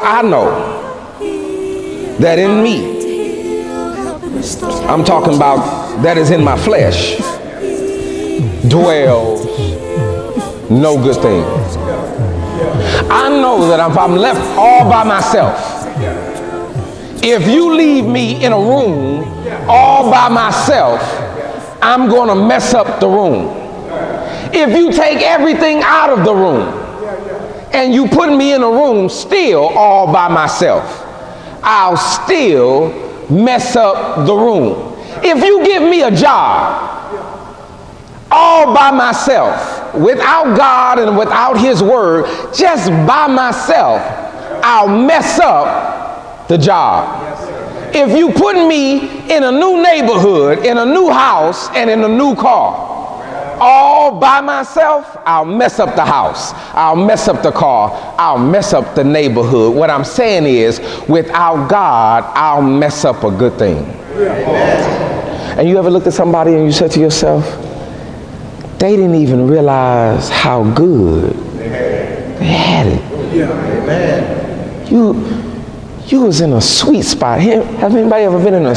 I know that in me, I'm talking about that is in my flesh, dwells no good thing. I know that if I'm left all by myself, if you leave me in a room all by myself, I'm going to mess up the room. If you take everything out of the room and you put me in a room still all by myself, I'll still mess up the room. If you give me a job all by myself, without God and without His Word, just by myself, I'll mess up the job. If you put me in a new neighborhood, in a new house, and in a new car, all by myself, I'll mess up the house, I'll mess up the car, I'll mess up the neighborhood. What I'm saying is, without God, I'll mess up a good thing. And you ever looked at somebody and you said to yourself, they didn't even realize how good they had it. You was in a sweet spot. Have anybody ever been in a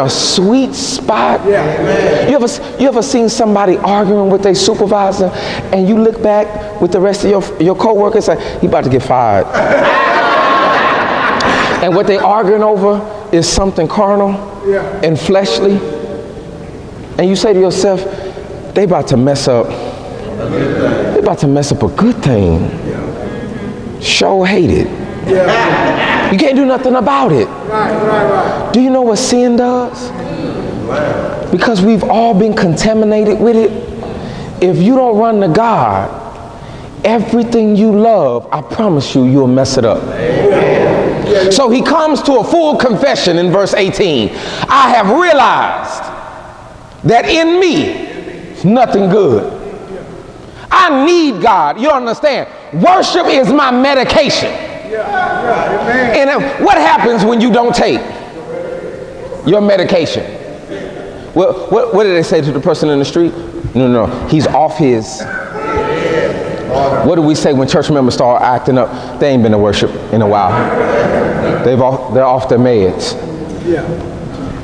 sweet spot? You ever seen somebody arguing with their supervisor and you look back with the rest of your coworkers and say, he about to get fired. And what they arguing over is something carnal and fleshly. And you say to yourself, they about to mess up a good thing. Sure hate it. You can't do nothing about it. Do you know what sin does? Because we've all been contaminated with it. If you don't run to God, everything you love, I promise you, you'll mess it up. So he comes to a full confession in verse 18. I have realized that in me is nothing good. I need God. You understand? Worship is my medication. And what happens when you don't take your medication? Well, what did they say to the person in the street? No, he's off his. What do we say when church members start acting up? They ain't been to worship in a while. They're off their meds.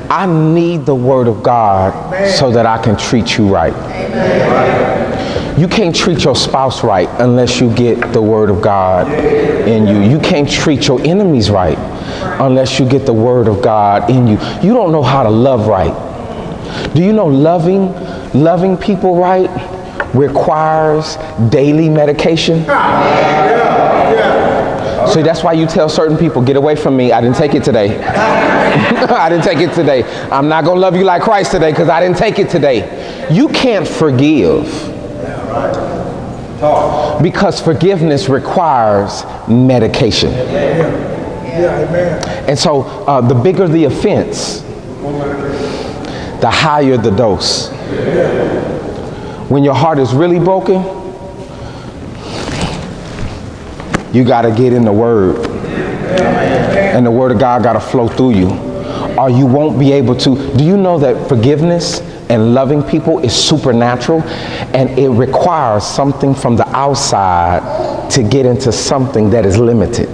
I need the word of God so that I can treat you right. You can't treat your spouse right unless you get the word of God in you. You can't treat your enemies right unless you get the word of God in you. You don't know how to love right. Do you know loving people right requires daily medication? So that's why you tell certain people, get away from me. I didn't take it today. I didn't take it today. I'm not going to love you like Christ today because I didn't take it today. You can't forgive because forgiveness requires medication. And so the bigger the offense, the higher the dose. When your heart is really broken, you got to get in the Word. And the Word of God got to flow through you, or you won't be able to. Do you know that forgiveness and loving people is supernatural, and it requires something from the outside to get into something that is limited,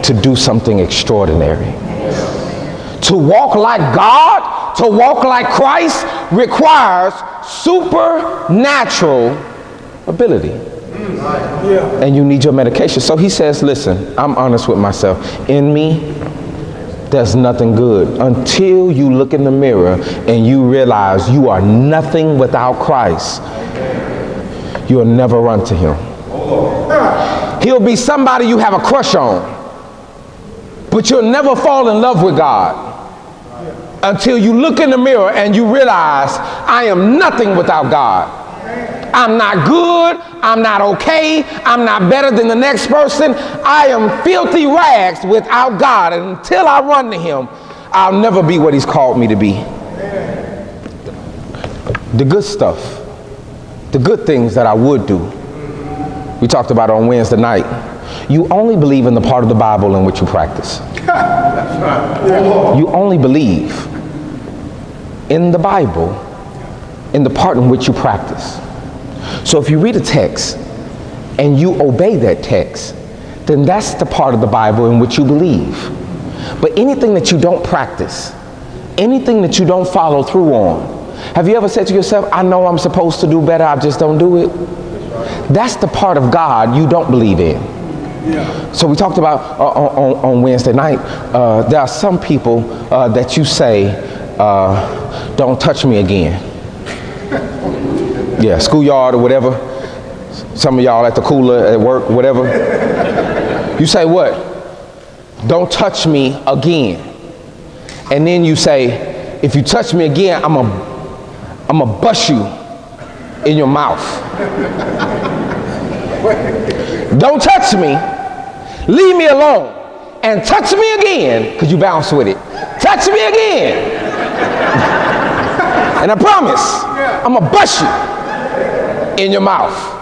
to do something extraordinary? To walk like God, to walk like Christ requires supernatural ability. And you need your medication. So he says, listen, I'm honest with myself. In me, there's nothing good. Until you look in the mirror and you realize you are nothing without Christ, you'll never run to him. He'll be somebody you have a crush on, but you'll never fall in love with God until you look in the mirror and you realize I am nothing without God. I'm not good, I'm not okay, I'm not better than the next person. I am filthy rags without God, and until I run to him, I'll never be what he's called me to be. The good stuff, the good things that I would do, we talked about on Wednesday night. You only believe in the part of the Bible in which you practice. You only believe in the Bible in the part in which you practice. So if you read a text and you obey that text, then that's the part of the Bible in which you believe. But anything that you don't practice, anything that you don't follow through on, have you ever said to yourself, I know I'm supposed to do better, I just don't do it? That's the part of God you don't believe in. Yeah. So we talked about on Wednesday night, there are some people that you say, don't touch me again. Yeah, schoolyard or whatever. Some of y'all at the cooler at work, whatever. You say what? Don't touch me again. And then you say, if you touch me again, I'm gonna bust you in your mouth. Don't touch me. Leave me alone. And touch me again, because you bounce with it. Touch me again. And I promise, I'm gonna bust you in your mouth.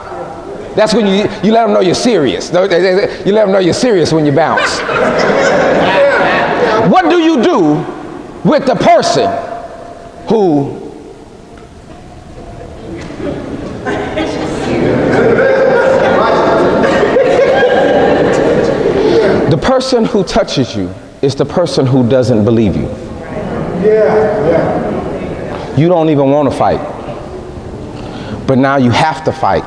That's when you let them know you're serious. You let them know you're serious when you bounce. What do you do with the person who the person who touches you is the person who doesn't believe you. You don't even want to fight, but now you have to fight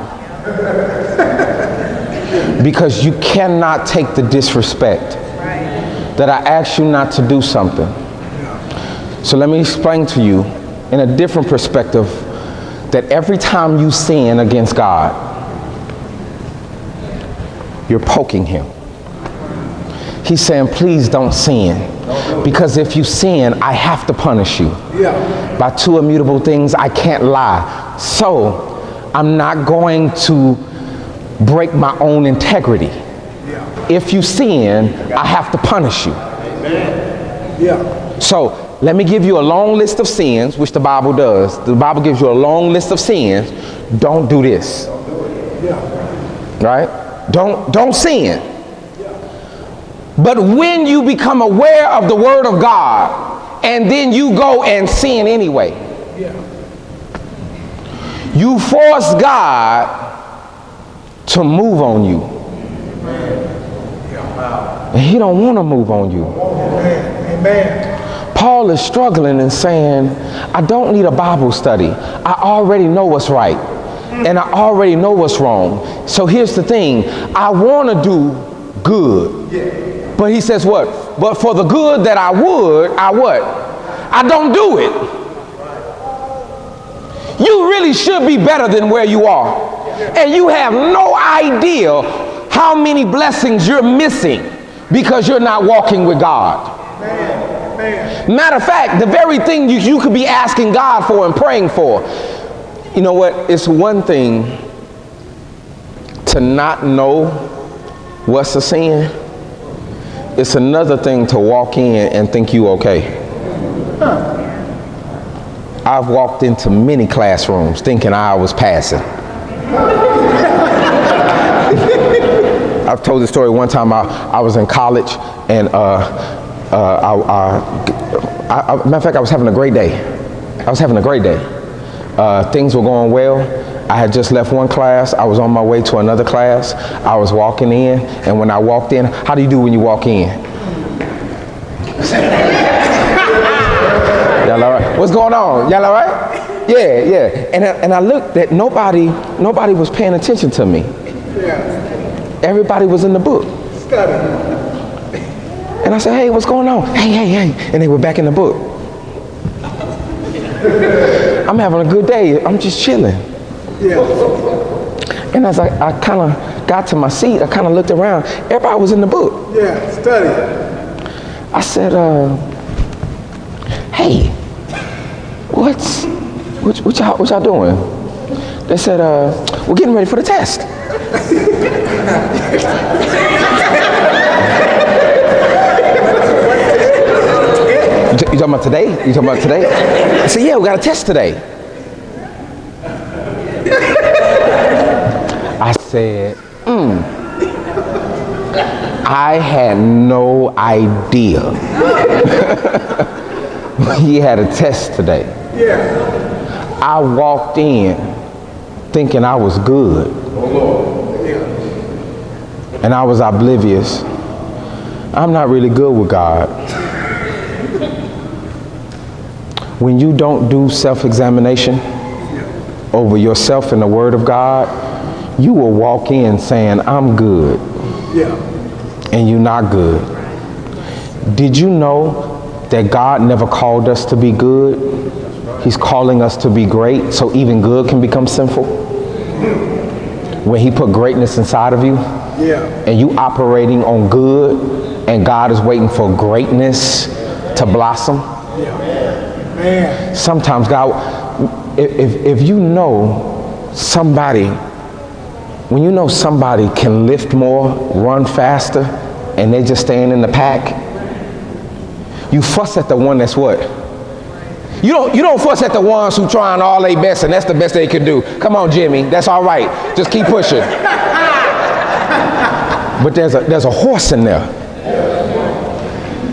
because you cannot take the disrespect that I asked you not to do something. So let me explain to you in a different perspective that every time you sin against God, you're poking him. He's saying, please don't sin, because if you sin, I have to punish you. By two immutable things, I can't lie. So I'm not going to break my own integrity. If you sin, I have to punish you. So let me give you a long list of sins, which the Bible does. The Bible gives you a long list of sins. Don't do this. Right? Don't sin. But when you become aware of the Word of God and then you go and sin anyway, you force God to move on you. And he don't want to move on you. Paul is struggling and saying, I don't need a Bible study. I already know what's right. And I already know what's wrong. So here's the thing. I want to do good. But he says what? But for the good that I would, I what? I don't do it. You really should be better than where you are. And you have no idea how many blessings you're missing because you're not walking with God. Matter of fact, the very thing you could be asking God for and praying for. You know what? It's one thing to not know what's a sin. It's another thing to walk in and think you okay. I've walked into many classrooms thinking I was passing. I've told this story one time. I was in college and matter of fact, I was having a great day. Things were going well. I had just left one class. I was on my way to another class. I was walking in, and when I walked in, how do you do when you walk in? Y'all all right? What's going on? Y'all all right? Yeah. And I looked at nobody was paying attention to me. Everybody was in the book. And I said, hey, what's going on? Hey. And they were back in the book. I'm having a good day. I'm just chilling. And as I kind of got to my seat, I kind of looked around. Everybody was in the book. Study. I said, hey, what y'all doing? They said, we're getting ready for the test. You talking about today? I said, yeah, we got a test today. I said, I had no idea he had a test today. I walked in thinking I was good. and I was oblivious. I'm not really good with God. When you don't do self-examination over yourself and the Word of God, you will walk in saying, I'm good. And you're not good. Did you know that God never called us to be good? He's calling us to be great, so even good can become sinful. When he put greatness inside of you, and you operating on good, and God is waiting for greatness to blossom. Sometimes God, if you know somebody, when you know somebody can lift more, run faster, and they're just staying in the pack, you fuss at the one that's what? You don't fuss at the ones who trying all their best and that's the best they can do. Come on, Jimmy, that's all right. Just keep pushing. But there's a horse in there.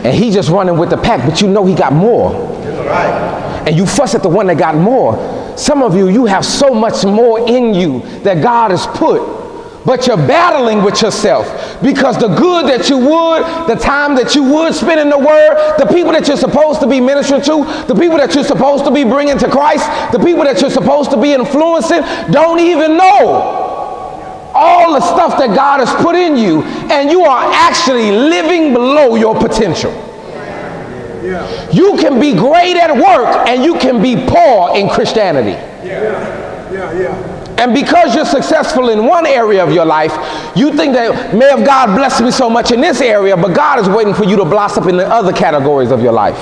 And he just running with the pack, but you know he got more. And you fuss at the one that got more. Some of you, you have so much more in you that God has put, but you're battling with yourself because the good that you would, the time that you would spend in the Word, the people that you're supposed to be ministering to, the people that you're supposed to be bringing to Christ, the people that you're supposed to be influencing, don't even know all the stuff that God has put in you, and you are actually living below your potential. You can be great at work and you can be poor in Christianity. And because you're successful in one area of your life, you think that, may have God blessed me so much in this area, but God is waiting for you to blossom in the other categories of your life.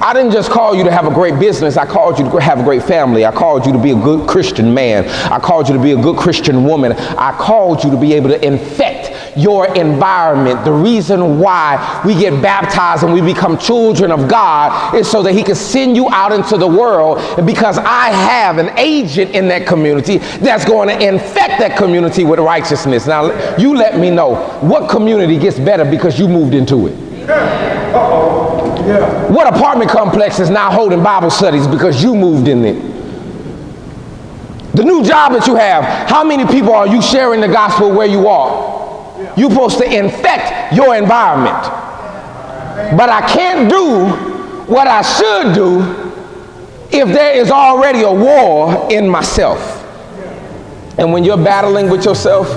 I didn't just call you to have a great business. I called you to have a great family. I called you to be a good Christian man. I called you to be a good Christian woman. I called you to be able to infect your environment. The reason why we get baptized and we become children of God is so that he can send you out into the world, and because I have an agent in that community that's going to infect that community with righteousness. Now, you let me know what community gets better because you moved into it. What apartment complex is now holding Bible studies because you moved in it? The new job that you have, how many people are you sharing the gospel where you are? You're supposed to infect your environment. But I can't do what I should do if there is already a war in myself. And when you're battling with yourself,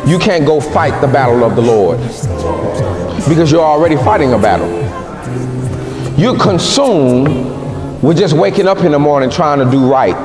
you can't go fight the battle of the Lord because you're already fighting a battle. You're consumed with just waking up in the morning trying to do right.